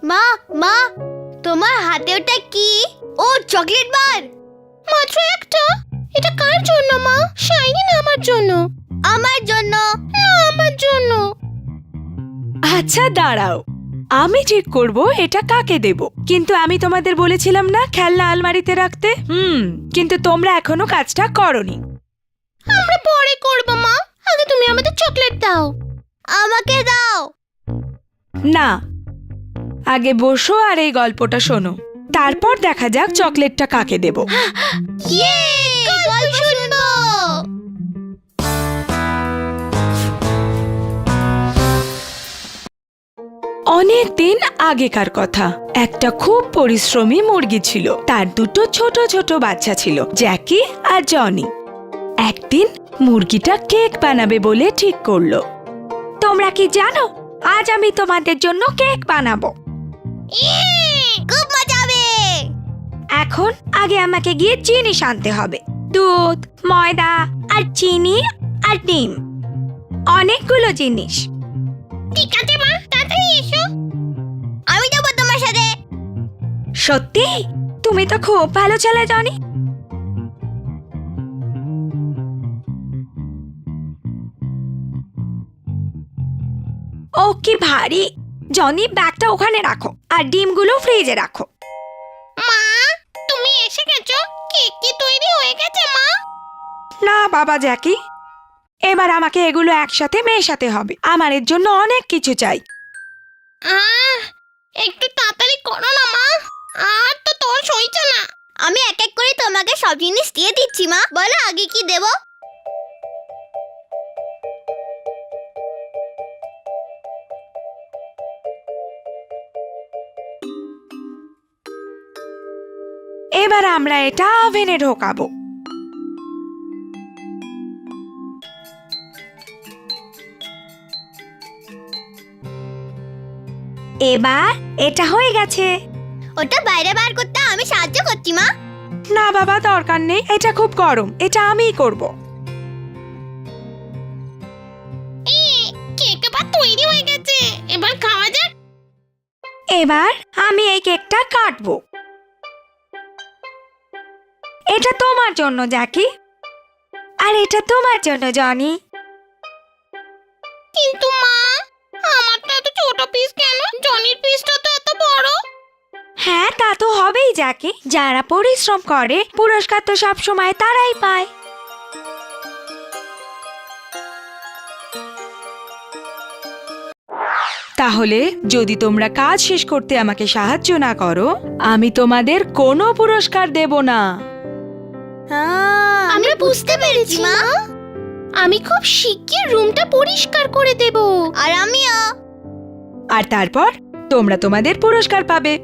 মা মা, তোমার হাতে ওটা কি? ও চকলেট বার। মাত্র একটা? এটা কার জন্য মা? শাইনি না আমার জন্য? আমার জন্য। না, আমার জন্য। আচ্ছা দাঁড়াও, আমি ঠিক করব এটা কাকে দেব। কিন্তু আমি তোমাদের বলেছিলাম না খেলনা আলমারিতে রাখতে। কিন্তু তোমরা এখনো কাজটা করোনি। আমরা পরে করব মা, আগে তুমি আমাদের চকলেট দাও। আমাকে দাও। না, আগে বসো আর এই গল্পটা শোনো, তারপর দেখা যাক চকলেটটা কাকে দেব। ইয়ে, গল্প শুনবো। অনেক দিন আগেকার কথা। একটা খুব পরিশ্রমী মুরগি ছিল, তার দুটো ছোট ছোট বাচ্চা ছিল, জ্যাকি আর জনি। একদিন মুরগিটা কেক বানাবে বলে ঠিক করলো। তোমরা কি জানো, আজ আমি তোমাদের জন্য কেক বানাবো। খুব মজা হবে। এখন আগে আমাকে গিয়ে জিনিস আনতে হবে, দুধ, ময়দা আর চিনি আর ডিম, অনেকগুলো জিনিস। ঠিক আছে মা, তাড়াতাড়ি এসো। আমি যাব তোমার সাথে। সত্যি? তুমি তো খুব ভালো ছেলে জনি। ও কি ভারী। জনি, ব্যাগটা ওখানে রাখো আর ডিমগুলো ফ্রিজে রাখো। মা, তুমি এসে গেছো? কেক কি তৈরি হয়ে গেছে মা? না বাবা জ্যাকি, এবার আমাকে এগুলো একসাথে মেশাতে হবে। আমার এর জন্য অনেক কিছু চাই। একটু তাড়াতাড়ি করো না মা, আর তো তোর সইছে না। আমি এক এক করে তোমাকে সব জিনিস দিয়ে দিচ্ছি মা। বলো আগে কি দেব? এবার আমরা এটা ওভেনে ঢোকাবো। এবার এটা হয়ে গেছে। ওটা বাইরে বার করতে আমি সাহায্য করছি মা। না বাবা, দরকার নেই, এটা খুব গরম, এটা আমিই করব। কেক এবার তৈরি হয়ে গেছে, এবার খাওয়া যাক। এবার আমি এই কেকটা কাটবো। এটা তোমার জন্য জ্যাকি, আর এটা তোমার জন্য জনি। কিন্তু মা, আমারটা এত ছোট পিস কেন? জনির পিসটা তো এত বড়। হ্যাঁ, তা তো হবেই জ্যাকি, যারা পরিশ্রম করে পুরস্কার তো সব সময় তারাই পায়। তাহলে যদি তোমরা কাজ শেষ করতে আমাকে সাহায্য না করো, আমি তোমাদের কোনো পুরস্কার দেব না। আমরা বুঝতে পেরেছি মা। আমি খুব শিগগির রুমটা পরিষ্কার করে দেব। আর আমিও। আর তারপর তোমরা তোমাদের পুরস্কার পাবে।